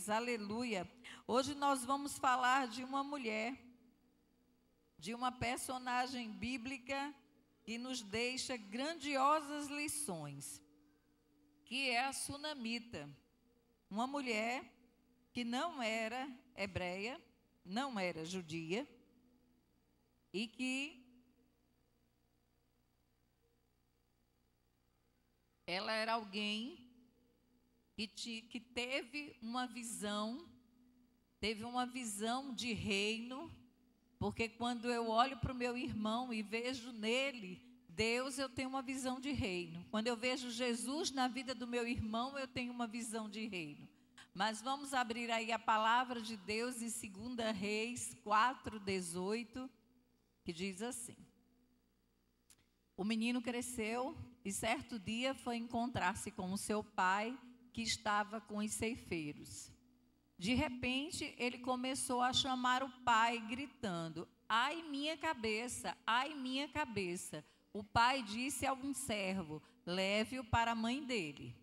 Deus, aleluia. Hoje nós vamos falar de uma mulher, de uma personagem bíblica que nos deixa grandiosas lições, que é a Sunamita, uma mulher que não era hebreia, não era judia, e que ela era alguém que teve uma visão de reino, porque quando eu olho para o meu irmão e vejo nele Deus, eu tenho uma visão de reino. Quando eu vejo Jesus na vida do meu irmão, eu tenho uma visão de reino. Mas vamos abrir aí a palavra de Deus em 2 Reis 4:18, que diz assim: o menino cresceu e certo dia foi encontrar-se com o seu pai, que estava com os ceifeiros. De repente, ele começou a chamar o pai, gritando: ai, minha cabeça, ai, minha cabeça. O pai disse a um servo: leve-o para a mãe dele.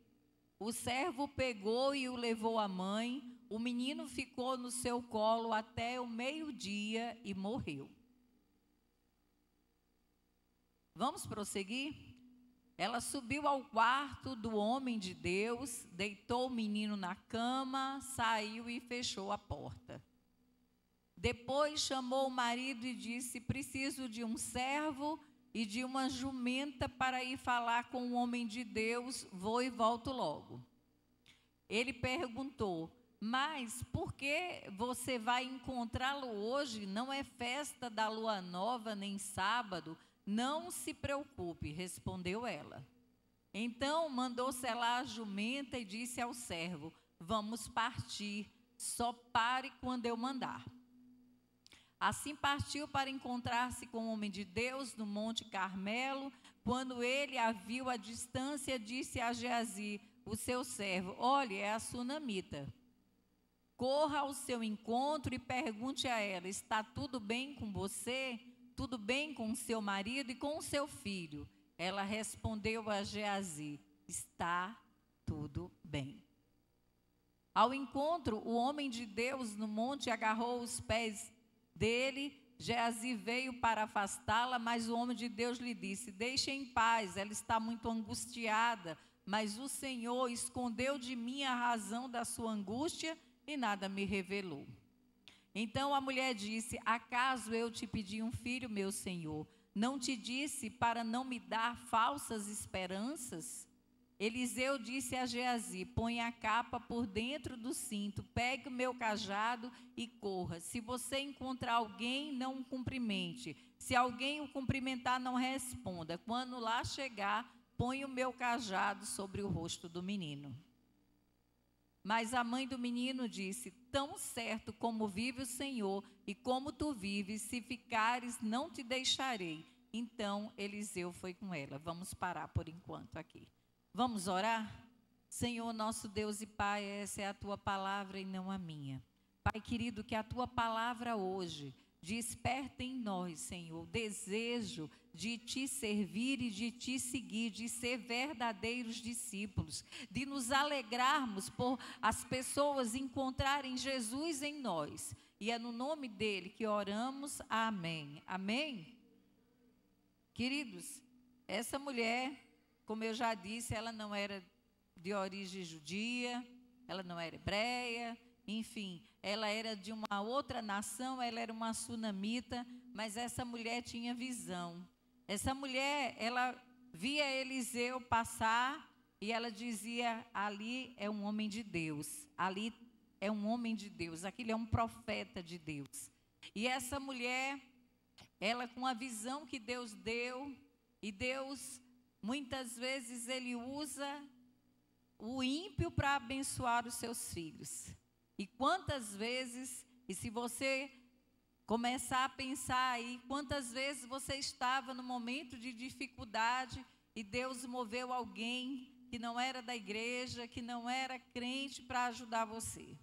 O servo pegou e o levou à mãe. O menino ficou no seu colo até o meio-dia e morreu. Vamos prosseguir? Ela subiu ao quarto do homem de Deus, deitou o menino na cama, saiu e fechou a porta. Depois chamou o marido e disse: preciso de um servo e de uma jumenta para ir falar com o homem de Deus, vou e volto logo. Ele perguntou: mas por que você vai encontrá-lo hoje? Não é festa da lua nova, nem sábado. Não se preocupe, respondeu ela. Então mandou selar a jumenta e disse ao servo: vamos partir, só pare quando eu mandar. Assim partiu para encontrar-se com o homem de Deus no Monte Carmelo. Quando ele a viu à distância, disse a Geazi, o seu servo: olhe, é a Sunamita. Corra ao seu encontro e pergunte a ela: está tudo bem com você? Tudo bem com o seu marido e com o seu filho? Ela respondeu a Geazi: está tudo bem. Ao encontro, o homem de Deus no monte agarrou os pés dele. Geazi veio para afastá-la, mas o homem de Deus lhe disse: deixe em paz, ela está muito angustiada, mas o Senhor escondeu de mim a razão da sua angústia e nada me revelou. Então a mulher disse: acaso eu te pedi um filho, meu senhor? Não te disse para não me dar falsas esperanças? Eliseu disse a Geazi: põe a capa por dentro do cinto, pegue o meu cajado e corra. Se você encontrar alguém, não o cumprimente. Se alguém o cumprimentar, não responda. Quando lá chegar, põe o meu cajado sobre o rosto do menino. Mas a mãe do menino disse: tão certo como vive o Senhor e como tu vives, se ficares, não te deixarei. Então Eliseu foi com ela. Vamos parar por enquanto aqui. Vamos orar? Senhor, nosso Deus e Pai, essa é a tua palavra e não a minha. Pai querido, que a tua palavra hoje desperta em nós, Senhor, o desejo de te servir e de te seguir, de ser verdadeiros discípulos, de nos alegrarmos por as pessoas encontrarem Jesus em nós. E é no nome dele que oramos, amém. Amém? Queridos, essa mulher, como eu já disse, ela não era de origem judia, ela não era hebreia, enfim, ela era de uma outra nação, ela era uma sunamita, mas essa mulher tinha visão. Essa mulher, ela via Eliseu passar e ela dizia: ali é um homem de Deus, ali é um homem de Deus, aquele é um profeta de Deus. E essa mulher, ela com a visão que Deus deu, e Deus, muitas vezes, ele usa o ímpio para abençoar os seus filhos. E quantas vezes, e se você começar a pensar aí, quantas vezes você estava no momento de dificuldade e Deus moveu alguém que não era da igreja, que não era crente, para ajudar você.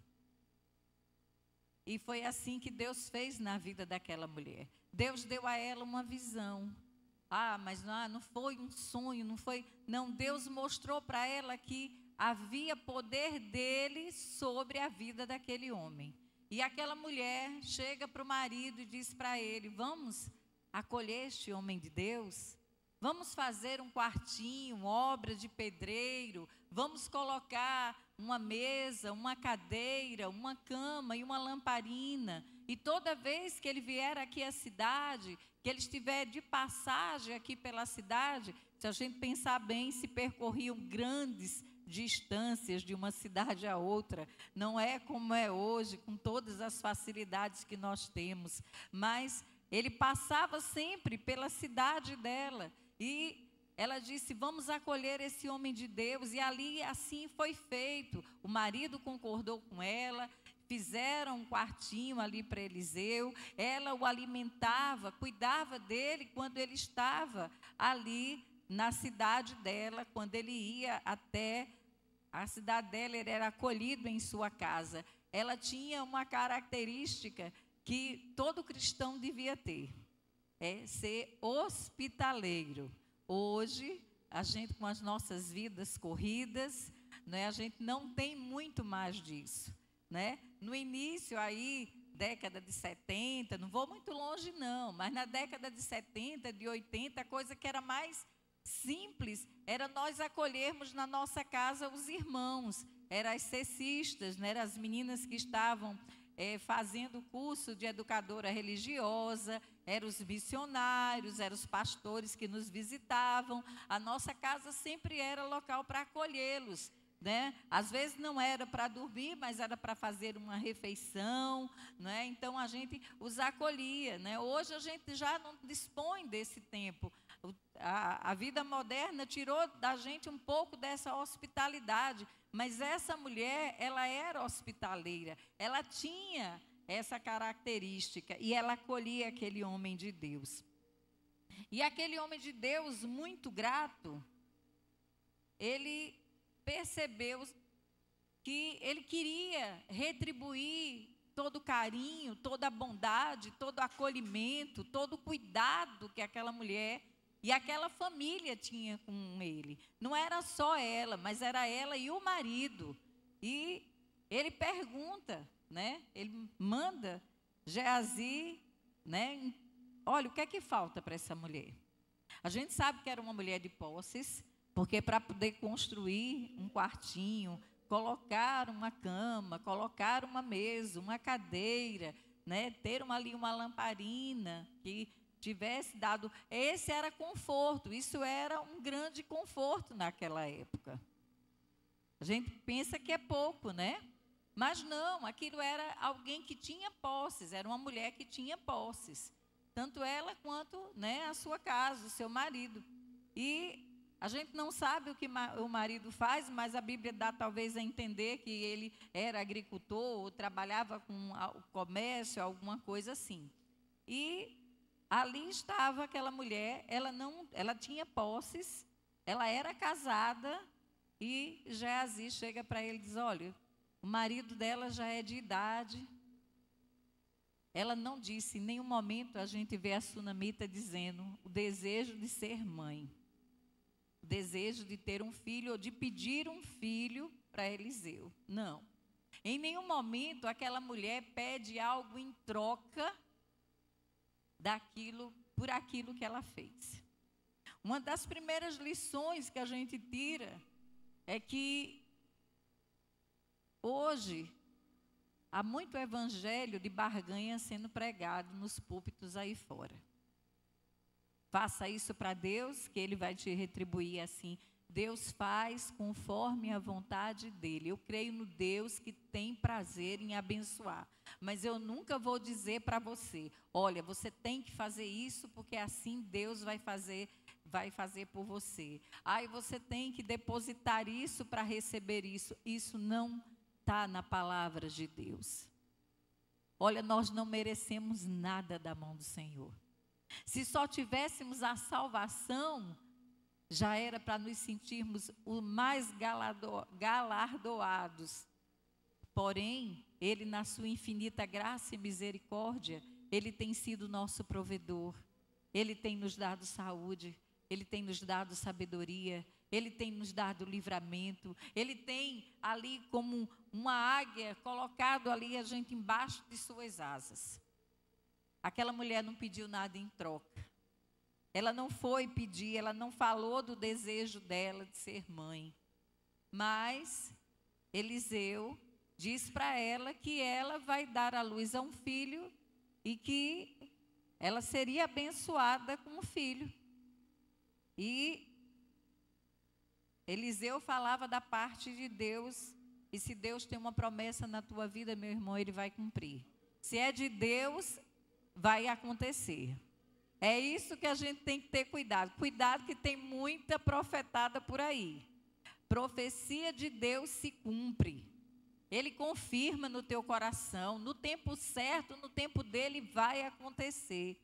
E foi assim que Deus fez na vida daquela mulher. Deus deu a ela uma visão. Mas não foi um sonho, não foi. Não, Deus mostrou para ela que havia poder dele sobre a vida daquele homem. E aquela mulher chega para o marido e diz para ele: vamos acolher este homem de Deus? Vamos fazer um quartinho, obra de pedreiro, vamos colocar uma mesa, uma cadeira, uma cama e uma lamparina. E toda vez que ele vier aqui à cidade, que ele estiver de passagem aqui pela cidade, se a gente pensar bem, se percorriam grandes distâncias de uma cidade a outra. Não é como é hoje, com todas as facilidades que nós temos. Mas ele passava sempre pela cidade dela. E ela disse: vamos acolher esse homem de Deus. E ali assim foi feito. O marido concordou com ela, fizeram um quartinho ali para Eliseu. Ela o alimentava, cuidava dele quando ele estava ali na cidade dela. Quando ele ia até a cidade dela, ele era acolhido em sua casa. Ela tinha uma característica que todo cristão devia ter: é ser hospitaleiro. Hoje, a gente com as nossas vidas corridas, né, a gente não tem muito mais disso, né? No início aí, década de 70, não vou muito longe não, mas na década de 70, de 80, a coisa que era mais simples era nós acolhermos na nossa casa os irmãos, eram as cessistas, né, eram as meninas que estavam fazendo curso de educadora religiosa, eram os missionários, eram os pastores que nos visitavam. A nossa casa sempre era local para acolhê-los, né? Às vezes não era para dormir, mas era para fazer uma refeição, né? Então a gente os acolhia, né? Hoje a gente já não dispõe desse tempo. A vida moderna tirou da gente um pouco dessa hospitalidade, mas essa mulher, ela era hospitaleira, ela tinha essa característica e ela acolhia aquele homem de Deus. E aquele homem de Deus, muito grato, ele percebeu que ele queria retribuir todo o carinho, toda a bondade, todo o acolhimento, todo o cuidado que aquela mulher e aquela família tinha com ele. Não era só ela, mas era ela e o marido. E ele pergunta, né? Ele manda Geazi, né? Olha, o que é que falta para essa mulher? A gente sabe que era uma mulher de posses, porque para poder construir um quartinho, colocar uma cama, colocar uma mesa, uma cadeira, né? Ter ali uma lamparina que tivesse dado, esse era conforto, isso era um grande conforto naquela época. A gente pensa que é pouco, né? Mas não, aquilo era alguém que tinha posses, era uma mulher que tinha posses, tanto ela quanto, né, a sua casa, o seu marido. E a gente não sabe o que o marido faz, mas a Bíblia dá talvez a entender que ele era agricultor ou trabalhava com o comércio, alguma coisa assim. E ali estava aquela mulher, ela tinha posses, ela era casada, e Geazi chega para ele e diz: olha, o marido dela já é de idade. Ela não disse, em nenhum momento a gente vê a sunamita dizendo o desejo de ser mãe, o desejo de ter um filho ou de pedir um filho para Eliseu. Não. Em nenhum momento aquela mulher pede algo em troca por aquilo que ela fez. Uma das primeiras lições que a gente tira é que hoje há muito evangelho de barganha sendo pregado nos púlpitos aí fora. Faça isso para Deus, que Ele vai te retribuir assim. Deus faz conforme a vontade dEle. Eu creio no Deus que tem prazer em abençoar. Mas eu nunca vou dizer para você: olha, você tem que fazer isso, porque assim Deus vai fazer por você. Aí você tem que depositar isso para receber isso. Isso não está na palavra de Deus. Olha, nós não merecemos nada da mão do Senhor. Se só tivéssemos a salvação, já era para nos sentirmos os mais galardoados. Porém, Ele, na sua infinita graça e misericórdia, Ele tem sido nosso provedor. Ele tem nos dado saúde, Ele tem nos dado sabedoria, Ele tem nos dado livramento, Ele tem ali como uma águia colocado ali a gente embaixo de suas asas. Aquela mulher não pediu nada em troca. Ela não foi pedir, ela não falou do desejo dela de ser mãe. Mas Eliseu diz para ela que ela vai dar à luz a um filho e que ela seria abençoada com um filho. E Eliseu falava da parte de Deus, e se Deus tem uma promessa na tua vida, meu irmão, Ele vai cumprir. Se é de Deus, vai acontecer. É isso que a gente tem que ter cuidado. Cuidado que tem muita profetada por aí. Profecia de Deus se cumpre. Ele confirma no teu coração, no tempo certo, no tempo dele vai acontecer.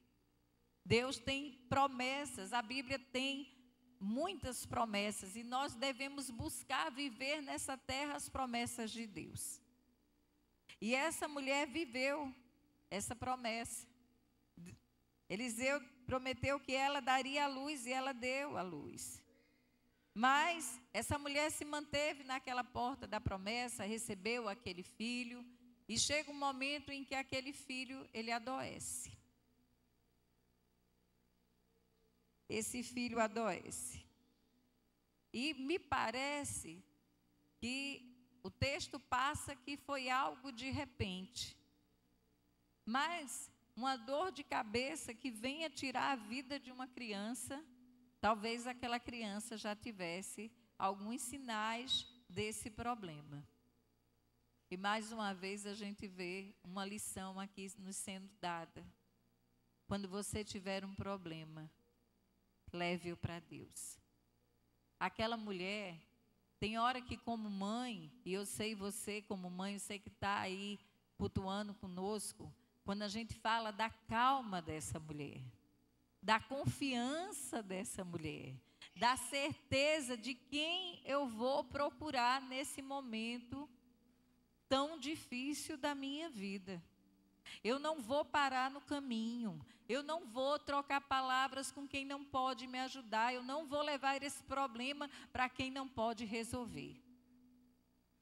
Deus tem promessas, a Bíblia tem muitas promessas e nós devemos buscar viver nessa terra as promessas de Deus. E essa mulher viveu essa promessa. Eliseu prometeu que ela daria a luz e ela deu a luz. Mas essa mulher se manteve naquela porta da promessa, recebeu aquele filho e chega um momento em que aquele filho, ele adoece. Esse filho adoece. E me parece que o texto passa que foi algo de repente. Mas uma dor de cabeça que venha tirar a vida de uma criança, talvez aquela criança já tivesse alguns sinais desse problema. E mais uma vez a gente vê uma lição aqui nos sendo dada. Quando você tiver um problema, leve-o para Deus. Aquela mulher, tem hora que como mãe, e eu sei você como mãe, eu sei que está aí cultuando conosco, quando a gente fala da calma dessa mulher, da confiança dessa mulher, da certeza de quem eu vou procurar nesse momento tão difícil da minha vida. Eu não vou parar no caminho, eu não vou trocar palavras com quem não pode me ajudar, eu não vou levar esse problema para quem não pode resolver.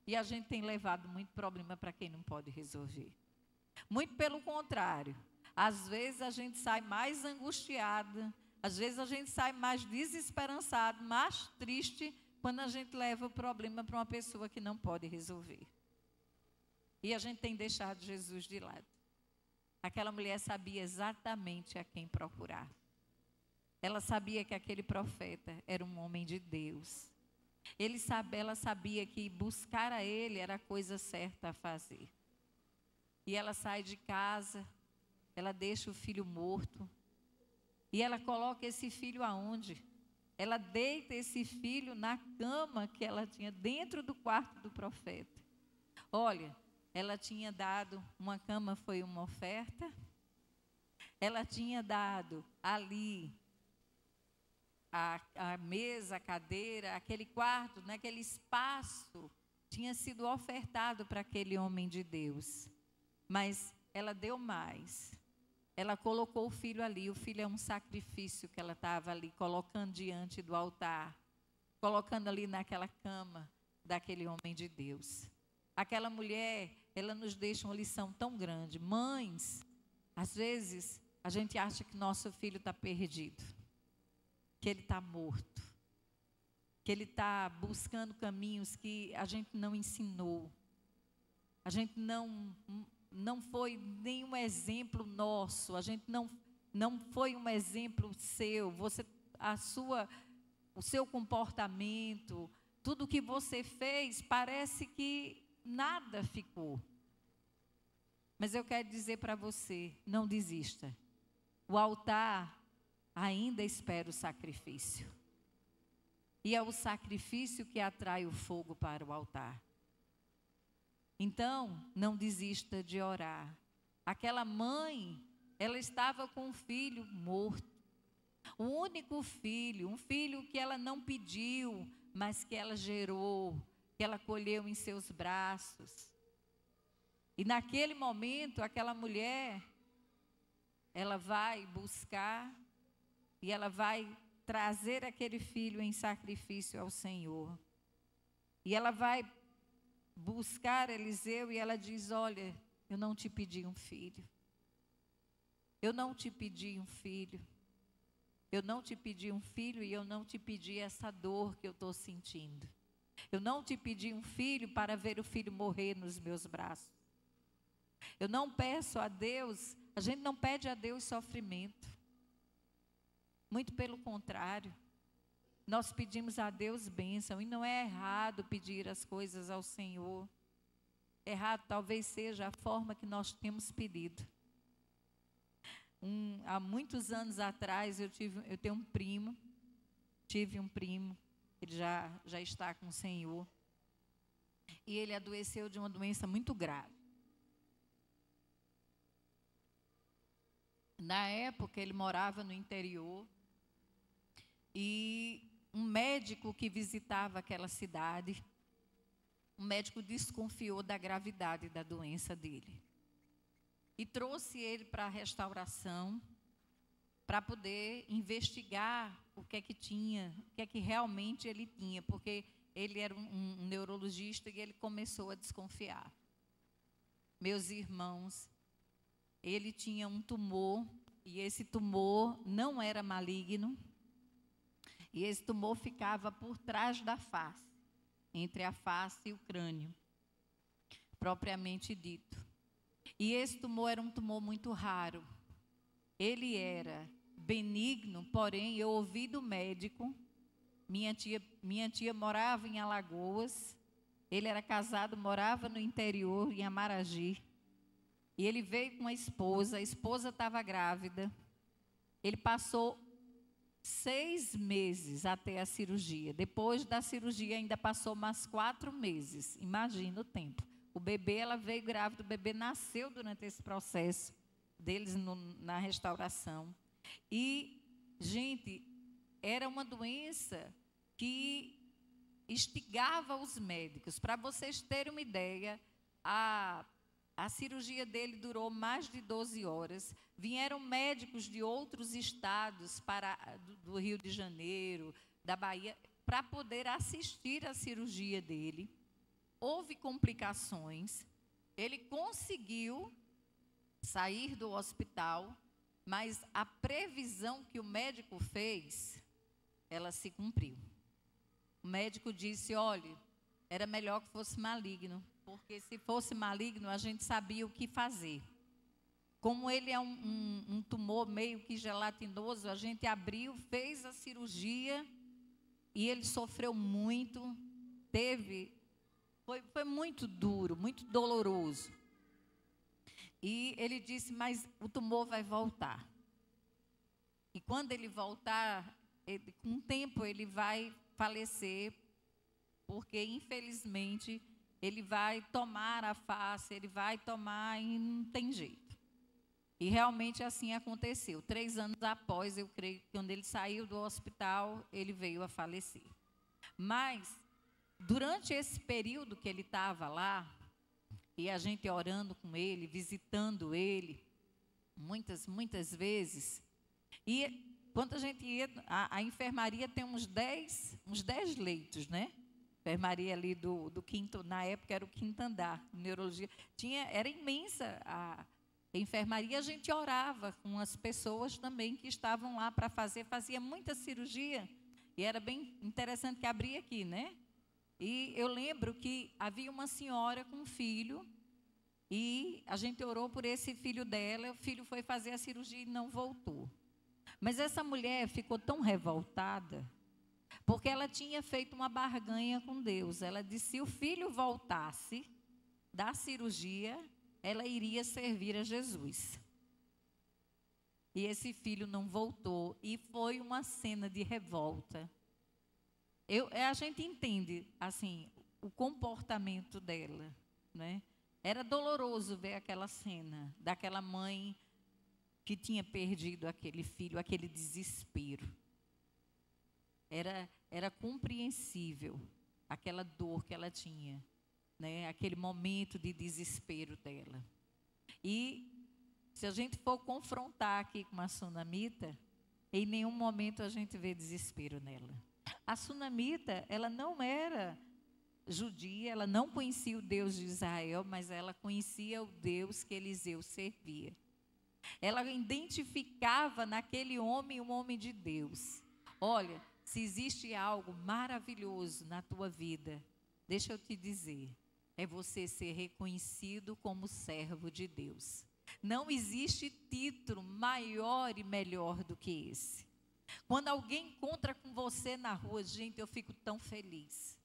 E a gente tem levado muito problema para quem não pode resolver. Muito pelo contrário, às vezes a gente sai mais angustiada, às vezes a gente sai mais desesperançado, mais triste, quando a gente leva o problema para uma pessoa que não pode resolver. E a gente tem deixado Jesus de lado. Aquela mulher sabia exatamente a quem procurar. Ela sabia que aquele profeta era um homem de Deus. Ela sabia que buscar a ele era a coisa certa a fazer. E ela sai de casa, ela deixa o filho morto. E ela coloca esse filho aonde? Ela deita esse filho na cama que ela tinha dentro do quarto do profeta. Olha, ela tinha dado, uma cama foi uma oferta. Ela tinha dado ali a mesa, a cadeira, aquele quarto, naquele espaço, tinha sido ofertado para aquele homem de Deus. Mas ela deu mais. Ela colocou o filho ali. O filho é um sacrifício que ela estava ali colocando diante do altar, colocando ali naquela cama daquele homem de Deus. Aquela mulher, ela nos deixa uma lição tão grande. Mães, às vezes a gente acha que nosso filho está perdido, que ele está morto, que ele está buscando caminhos que a gente não ensinou. A gente não foi nenhum exemplo nosso, a gente não foi um exemplo seu. O seu comportamento, tudo que você fez, parece que nada ficou. Mas eu quero dizer para você, não desista. O altar ainda espera o sacrifício. E é o sacrifício que atrai o fogo para o altar. Então, não desista de orar. Aquela mãe, ela estava com um filho morto. O único filho, um filho que ela não pediu, mas que ela gerou, que ela colheu em seus braços. E naquele momento, aquela mulher, ela vai buscar e ela vai trazer aquele filho em sacrifício ao Senhor. E ela vai buscar Eliseu e ela diz: olha, eu não te pedi um filho. Eu não te pedi um filho. Eu não te pedi um filho e eu não te pedi essa dor que eu estou sentindo. Eu não te pedi um filho para ver o filho morrer nos meus braços. Eu não peço a Deus, a gente não pede a Deus sofrimento. Muito pelo contrário. Nós pedimos a Deus bênção e não é errado pedir as coisas ao Senhor. Errado talvez seja a forma que nós temos pedido. Há muitos anos atrás eu tive um primo, ele já está com o Senhor, e ele adoeceu de uma doença muito grave. Na época ele morava no interior, e um médico que visitava aquela cidade, um médico desconfiou da gravidade da doença dele. E trouxe ele para a restauração, para poder investigar o que é que tinha, o que é que realmente ele tinha, porque ele era um neurologista e ele começou a desconfiar. Meus irmãos, ele tinha um tumor, e esse tumor não era maligno, e esse tumor ficava por trás da face, entre a face e o crânio, propriamente dito. E esse tumor era um tumor muito raro. Ele era benigno, porém, eu ouvi do médico, minha tia morava em Alagoas, ele era casado, morava no interior, em Amaragi, e ele veio com a esposa estava grávida, ele passou 6 meses até a cirurgia, depois da cirurgia ainda passou mais 4 meses, imagina o tempo. O bebê, ela veio grávida, o bebê nasceu durante esse processo deles na restauração. E, gente, era uma doença que instigava os médicos. Para vocês terem uma ideia, a cirurgia dele durou mais de 12 horas. Vieram médicos de outros estados, do Rio de Janeiro, da Bahia, para poder assistir à cirurgia dele. Houve complicações, ele conseguiu sair do hospital, mas a previsão que o médico fez, ela se cumpriu. O médico disse: olha, era melhor que fosse maligno, porque se fosse maligno a gente sabia o que fazer. Como ele é um tumor meio que gelatinoso, a gente abriu, fez a cirurgia e ele sofreu muito, Foi muito duro, muito doloroso. E ele disse: mas o tumor vai voltar. E quando ele voltar, com o tempo ele vai falecer, porque infelizmente ele vai tomar a face, ele vai tomar e não tem jeito. E realmente assim aconteceu. 3 anos após, eu creio que quando ele saiu do hospital, ele veio a falecer. Mas durante esse período que ele estava lá, e a gente orando com ele, visitando ele, muitas vezes, e quando a gente ia, a enfermaria tem uns 10 leitos, né? Enfermaria ali do quinto, na época era o quinto andar, neurologia, era imensa a enfermaria, a gente orava com as pessoas também que estavam lá para fazia muita cirurgia, e era bem interessante que abria aqui, né? E eu lembro que havia uma senhora com um filho, e a gente orou por esse filho dela, o filho foi fazer a cirurgia e não voltou. Mas essa mulher ficou tão revoltada, porque ela tinha feito uma barganha com Deus. Ela disse: se o filho voltasse da cirurgia, ela iria servir a Jesus. E esse filho não voltou, e foi uma cena de revolta. A gente entende, assim, o comportamento dela, né? Era doloroso ver aquela cena, daquela mãe que tinha perdido aquele filho, aquele desespero. Era compreensível aquela dor que ela tinha, né? Aquele momento de desespero dela. E se a gente for confrontar aqui com a sunamita, Em nenhum momento a gente vê desespero nela. A sunamita, ela não era judia, ela não conhecia o Deus de Israel, mas ela conhecia o Deus que Eliseu servia. Ela identificava naquele homem um homem de Deus. Olha, se existe algo maravilhoso na tua vida, deixa eu te dizer, é você ser reconhecido como servo de Deus. Não existe título maior e melhor do que esse. Quando alguém encontra com você na rua, gente, eu fico tão feliz.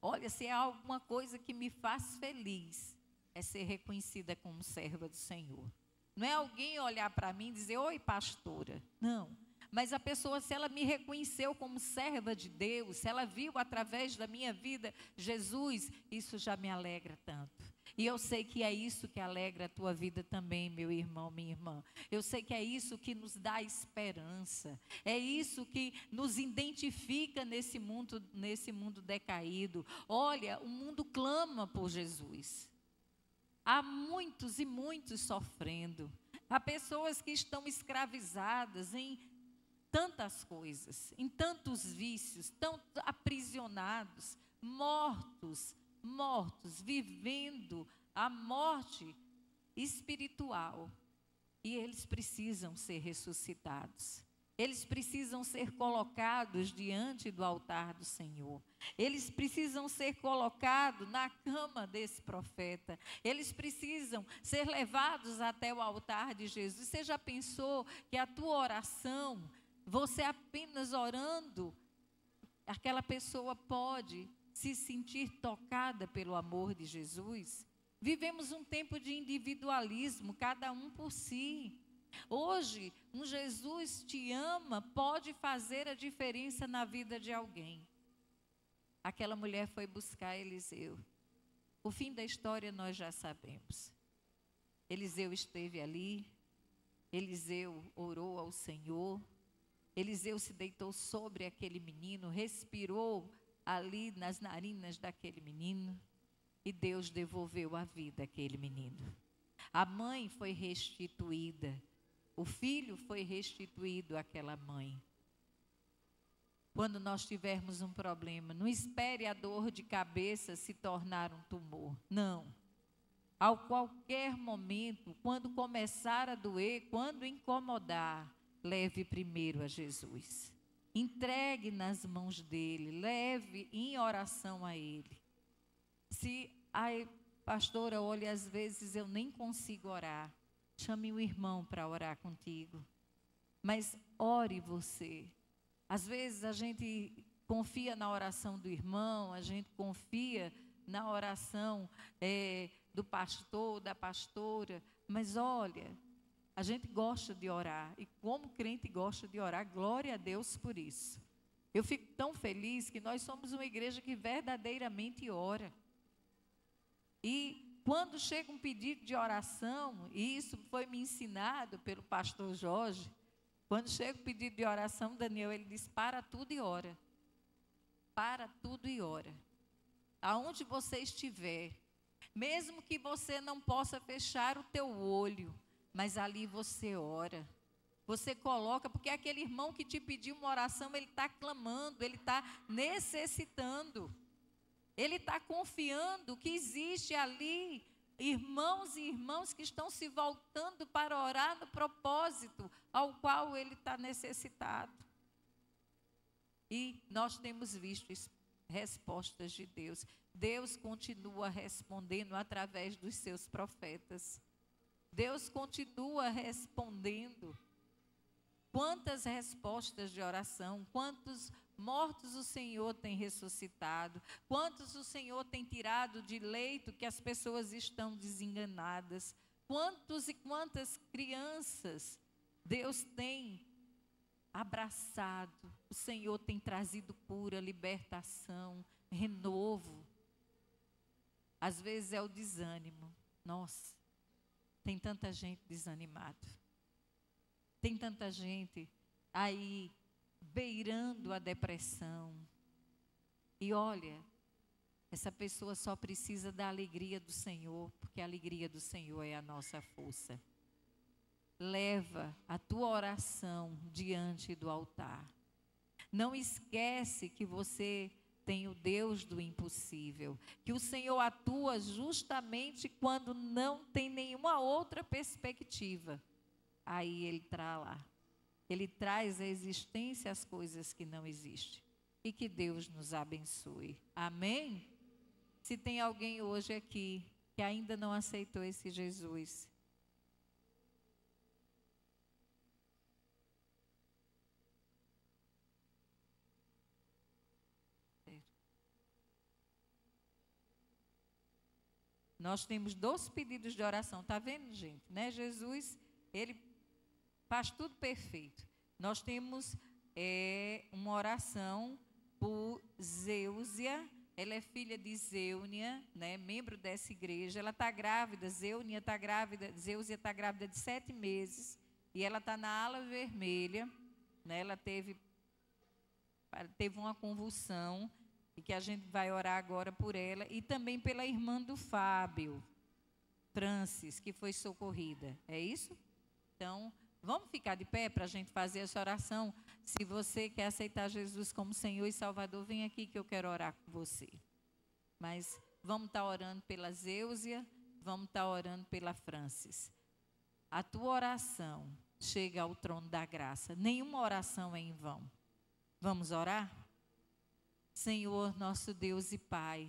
Olha, se é alguma coisa que me faz feliz, é ser reconhecida como serva do Senhor. Não é alguém olhar para mim e dizer, oi pastora, não. Mas a pessoa, se ela me reconheceu como serva de Deus, se ela viu através da minha vida Jesus, isso já me alegra tanto. E eu sei que é isso que alegra a tua vida também, meu irmão, minha irmã. Eu sei que é isso que nos dá esperança. É isso que nos identifica nesse mundo decaído. Olha, o mundo clama por Jesus. Há muitos e muitos sofrendo. Há pessoas que estão escravizadas em tantas coisas, em tantos vícios, tão aprisionados, mortos, vivendo a morte espiritual. E eles precisam ser ressuscitados. Eles precisam ser colocados diante do altar do Senhor. Eles precisam ser colocados na cama desse profeta. Eles precisam ser levados até o altar de Jesus. Você já pensou que a tua oração, você apenas orando, aquela pessoa pode se sentir tocada pelo amor de Jesus? Vivemos um tempo de individualismo, cada um por si. Hoje, um Jesus te ama pode fazer a diferença na vida de alguém. Aquela mulher foi buscar Eliseu. O fim da história nós já sabemos. Eliseu esteve ali, Eliseu orou ao Senhor, Eliseu se deitou sobre aquele menino, respirou ali nas narinas daquele menino e Deus devolveu a vida àquele menino. A mãe foi restituída. O filho foi restituído àquela mãe. Quando nós tivermos um problema, não espere a dor de cabeça se tornar um tumor. Não. A qualquer momento, quando começar a doer, quando incomodar, leve primeiro a Jesus. Entregue nas mãos dele, leve em oração a ele. Se, ai, pastora, olha, às vezes eu nem consigo orar. Chame o irmão para orar contigo. Mas ore você. Às vezes a gente confia na oração do irmão, a gente confia na oração do pastor, da pastora. Mas olha, a gente gosta de orar. E como crente gosta de orar, glória a Deus por isso. Eu fico tão feliz que nós somos uma igreja que verdadeiramente ora. E quando chega um pedido de oração, e isso foi me ensinado pelo pastor Jorge, quando chega um pedido de oração, Daniel, ele diz, para tudo e ora. Para tudo e ora. Aonde você estiver, mesmo que você não possa fechar o teu olho, mas ali você ora. Você coloca, porque aquele irmão que te pediu uma oração, ele está clamando, ele está necessitando. Ele está confiando que existe ali irmãos e irmãs que estão se voltando para orar no propósito ao qual ele está necessitado. E nós temos visto respostas de Deus. Deus continua respondendo através dos seus profetas. Deus continua respondendo. Quantas respostas de oração, quantos mortos o Senhor tem ressuscitado, quantos o Senhor tem tirado de leito que as pessoas estão desenganadas, quantos e quantas crianças Deus tem abraçado, o Senhor tem trazido cura, libertação, renovo. Às vezes é o desânimo. Nossa, tem tanta gente desanimada. Tem tanta gente aí beirando a depressão. E olha, essa pessoa só precisa da alegria do Senhor, porque a alegria do Senhor é a nossa força. leva a tua oração diante do altar. Não esquece que você tem o Deus do impossível, que o Senhor atua justamente quando não tem nenhuma outra perspectiva. Aí Ele traz à existência as coisas que não existem. E que Deus nos abençoe. Amém? Se tem alguém hoje aqui que ainda não aceitou esse Jesus, nós temos 2 pedidos de oração. Está vendo, gente? Né? Jesus, Ele faz tudo perfeito. Nós temos uma oração por Zeusia. Ela é filha de Zêunia, né, membro dessa igreja. Ela está grávida, Zêusia está grávida de 7 meses. E ela está na ala vermelha. Né, ela teve uma convulsão. E que a gente vai orar agora por ela. E também pela irmã do Fábio, Francis, que foi socorrida. É isso? Então, vamos ficar de pé para a gente fazer essa oração. Se você quer aceitar Jesus como Senhor e Salvador, vem aqui que eu quero orar com você. Mas vamos estar orando pela Zeusia, vamos estar orando pela Francis. A tua oração chega ao trono da graça. Nenhuma oração é em vão. Vamos orar? Senhor, nosso Deus e Pai,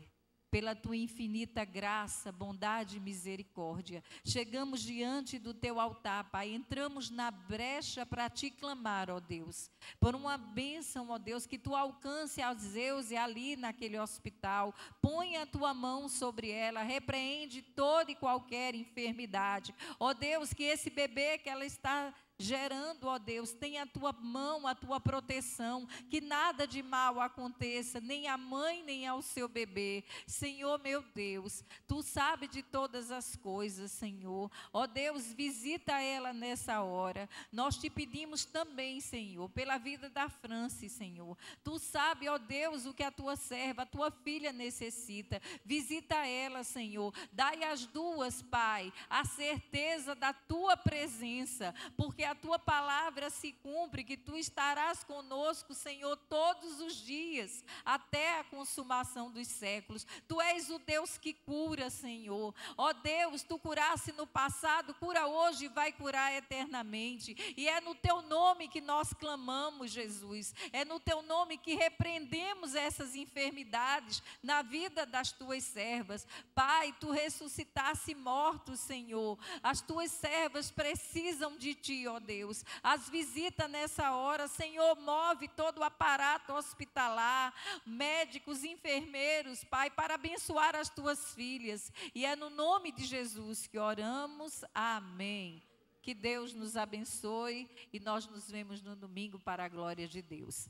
pela tua infinita graça, bondade e misericórdia, chegamos diante do teu altar, Pai, entramos na brecha para te clamar, ó Deus, por uma bênção, ó Deus, que tu alcance a Zeusia ali naquele hospital, põe a tua mão sobre ela, repreende toda e qualquer enfermidade, ó Deus, que esse bebê que ela está gerando, ó Deus, tenha a tua mão, a tua proteção, que nada de mal aconteça, nem à mãe, nem ao seu bebê. Senhor, meu Deus, tu sabes de todas as coisas, Senhor. Ó Deus, visita ela nessa hora. Nós te pedimos também, Senhor, pela vida da Francis, Senhor. Tu sabes, ó Deus, o que a tua serva, a tua filha necessita. Visita ela, Senhor. Dai às duas, Pai, a certeza da tua presença, porque a tua palavra se cumpre, que tu estarás conosco, Senhor, todos os dias, até a consumação dos séculos. Tu és o Deus que cura, Senhor. Ó Deus, tu curaste no passado, cura hoje e vai curar eternamente. E é no teu nome que nós clamamos, Jesus. É no teu nome que repreendemos essas enfermidades na vida das tuas servas. Pai, tu ressuscitaste mortos, Senhor. As tuas servas precisam de ti, ó Deus. As visita nessa hora, Senhor, move todo o aparato hospitalar, médicos, enfermeiros, Pai, para abençoar as tuas filhas. E é no nome de Jesus que oramos. Amém. Que Deus nos abençoe e nós nos vemos no domingo para a glória de Deus.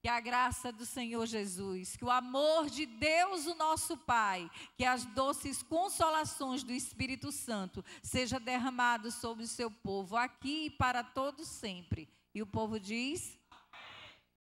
Que a graça do Senhor Jesus, que o amor de Deus, o nosso Pai, que as doces consolações do Espírito Santo seja derramado sobre o seu povo, aqui e para todos sempre. E o povo diz...